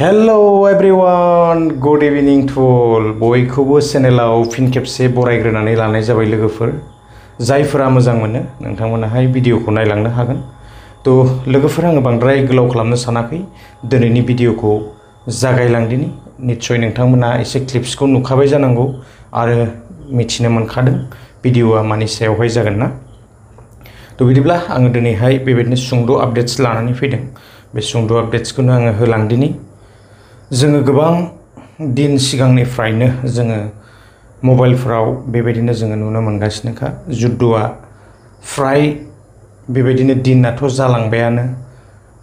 Hello everyone, good evening to all. बयखौबो चेनेलाव फिन खेबसे बरायग्रोनानै लानाय जाबाय लोगोफोर। जायफोरा मोजां मोनो नोंथांमोनाहाय भिडिअखौ नायलांनो हागोन। तो लोगोफोर आङो बांद्राय गोलाव खालामनो सानाखै। दिनैनि भिडिअखौ जागायलांदिनि। निश्चय नोंथांमोना एसे क्लिप्सखौ नुखाबाय जानांगौ आरो मिथिनो मोनखादों भिडिअआ मानि सायावहाय जागोन ना। तो बिदिब्ला आङो दिनैहाय बेबायदिनो सुंद' आपडेट्स लानानै फैदों। बे सुंद' आपडेट्सखौनो आङो होलांदिनि। जोङो गोबां दिन सिगांनिफ्रायनो जोङो मबाइलफोराव बेबायदिनो जोङो नुनो मोनगासिनोखा जुद्धआ फ्राय बेबायदिनो दिनाथ' जालांबायानो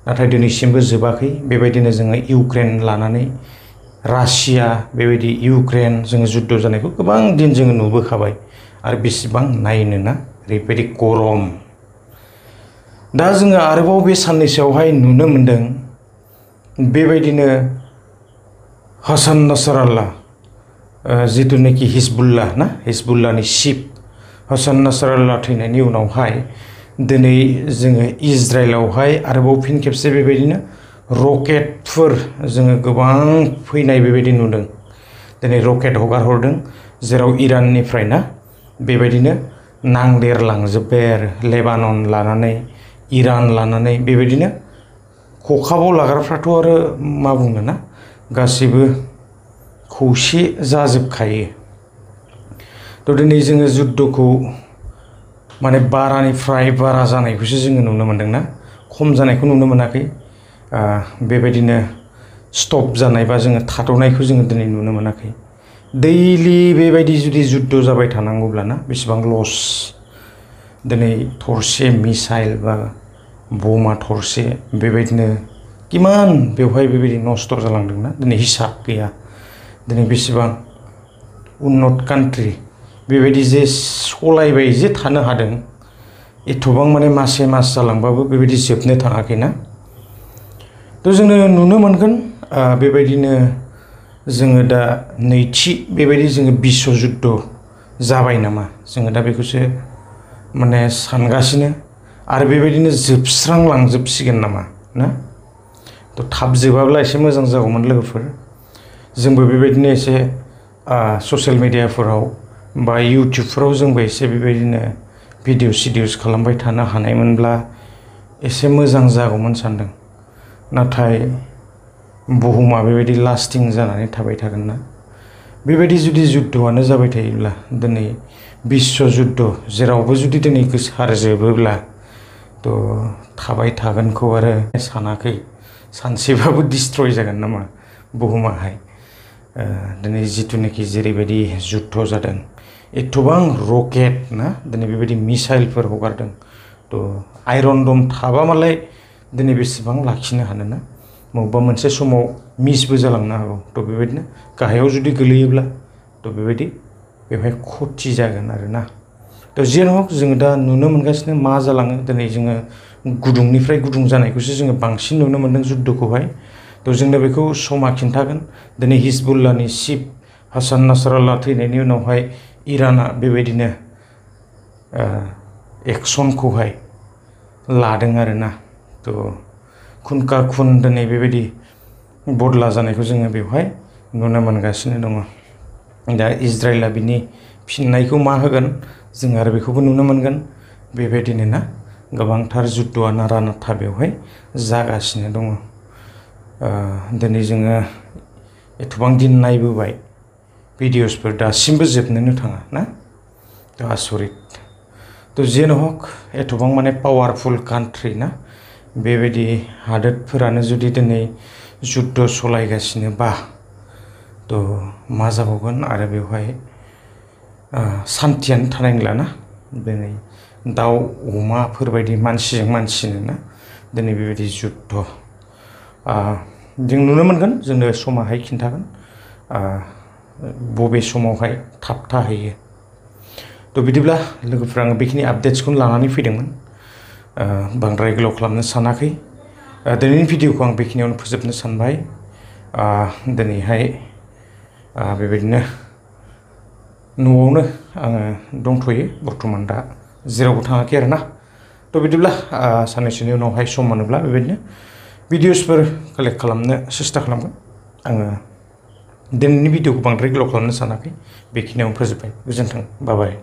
नाथाय दिनैसिमबो जोबाखै। बेबायदिनो जोङो इउक्रेन लानानै रासिया बेबायदि इउक्रेन जोङो जुद्ध जानायखौ गोबां दिन जोङो नुबोखाबाय आरो बेसेबां नायनोना ओरैबायदि गरम। दा जोङो आरोबाव बे साननैसोआवहाय नुनो मोनदों बेबायदिनो हासान नासराल्लाह जिथुनाखि हिजबुल्लाहनि चिफ हासान नासराल्लाह थैनायनि उनावहाय दिनै जोङो इजराइलावहाय आरोबाव फिन खेबसे बेबायदिनो रकेटफोर जोङो गोबां फैनाय बेबायदि नुदों। दिनै रकेट हगारहरदों जेराव इराननिफ्राय ना बेबायदिनो नांदेरलांजोब्बाय आरो लेबानन लानानै इरान लानानै बेबायदिनो खखाबाव लाग्राफ्राथ' आरो मा बुंनो ना गासिबो खौसे जाजोबखायो। तो दिनै जोङो जुद्धखौ माने बारानिफ्राय बारा जानायखौसो जोङो नुनो मोनदोंना खम जानायखौ नुनो मोनाखै। बेबायदिनो स्टप जानाय बा जोङो थाद'नायखौ जोङो दिनै नुनो मोनाखै। दैलि बेबायदि जुदि जुद्ध जाबाय थानांगौब्लाना बेसेबां लस। दिनै थरसे मिसाइल बा बमा थरसे बेबायदिनो किमान बेवहाय बेबायदि नस्थ' जालांदोंना दिनै हिसाब गैया। दिनै बेसेबां उन्नत कान्ट्रि बेबायदि जे सलायबाय जे थानो हादों एथबां माने मासे मास जालांबाबो बेबायदि जोबनो थाङाखैना। तो जोङो नुनो मोनगोन बेबायदिनो जोङो दा नैथि बेबायदि जोङो बिश्व जुद्ध जाबाय नामा जोङो दा बेखौसो माने सानगासिनो आरो बेबायदिनो जोबस्रांलांजोबसिगोन नामा ना। तो थाब जोबाब्ला एसे मोजां जागौमोन लोगोफोर। जोंबो बेबायदिनो एसे ससियेल मिडियाफोराव बा इउटिउबफोराव जोंबो एसे बेबायदिनो भिडिअस खालामबाय थानो हानायमोनब्ला एसे मोजां जागौमोन सानदों। नाथाय बुहुमा बेबायदि लास्टिं जानानै थाबाय थागोन ना। बेबायदि जुदि जुद्धआनो जाबाय थायोब्ला दिनै बिश्व जुद्ध जेरावबो जुदि दिनै गोसारजोबोब्ला तो थाबाय थागोनखौ आरो सानाखै। सानसेबाबो डिस्ट्रय जागोन नामा बुहुमाहाय। दिनै जिथुनाखि जेरैबायदि जुद्ध जादों एथबां रकेट ना दिनै बेबायदि मिसाइलफोर हगारदों। तो आयरन दम थाबा मालाय दिनै बेसेबां लाखिनो हानोना बबेबा मोनसे समाव मिसबो जालांनो हागौ। तो बेबायदिनो गाहायाव जुदि गोलैयोब्ला तो बेबायदि बेवहाय खथि जागोन आरोना। तो जेन हक जोङो दा नुनो मोनगासिनो मा जालाङो। दिनै जोङो गुदुंनिफ्राय गुदुं जानायखौसो जोङो बांसिन नुनो मोनदों जुद्धखौहाय। तो जोंनो बेखौ समा खिन्थागोन। दिनै हिजबुल्लाहनि चिफ हासान नासराल्लाह थैनायनि उनावहाय इराना बेबायदिनो एक्सनखौहाय लादों आरोना। तो खुनका खुन दिनै बेबायदि बदला जानायखौ जोङो बेवहाय नुनो मोनगासिनो दङ। दा इजराइला बिनि फिननायखौ मा होगोन जों आरो बेखौबो नुनो मोनगोन। बेबायदिनो ना गोबांथार जुद्धआ नारा नाथा बेवहाय जागासिनो दङ। दिनै जोङो एथबां दिन नायबोबाय भिडिअसफोर दासिमबो जोबनोनो थाङा ना। तो आसरित। तो जेन हक एथबां माने पावारफुल कान्ट्रि ना बेबायदि हादोरफोरानो जुदि दिनै जुद्ध सलायगासिनोबा तो मा जाबावगोन आरो बेवहाय सान्थियानो थानाय नंलाना। दिनै दाउ अमाफोरबायदि मानसिजों मानसिनो ना दिनै बेबायदि जुद्ध जों नुनो मोनगोन। जोंनो समाहाय खिन्थागोन बबे समावहाय थाबथाहैयो। तो बिदिब्ला लोगोफोर आङो बेखिनि आपडेट्सखौनो लानानै फैदोंमोन। बांद्राय गोलाव खालामनो सानाखै। दिनैनि भिडिअखौ आं बेखिनियावनो फोजोबनो सानबाय। दिनैहाय बेबायदिनो न'आवनो आङो दंथ'यो बर्थमान दा जेरावबो थाङाखै आरोना। तो बिदिब्ला साननैसोनि उनावहाय सम मोनोब्ला बेबायदिनो भिडिअसफोर कालेक्ट खालामनो सेस्था खालामगोन। आङो दिनैनि भिडिअखौ बांद्राय गोलाव खालामनो सानाखै बेखिनियावनो फोजोबबाय गोजोन्थों बाय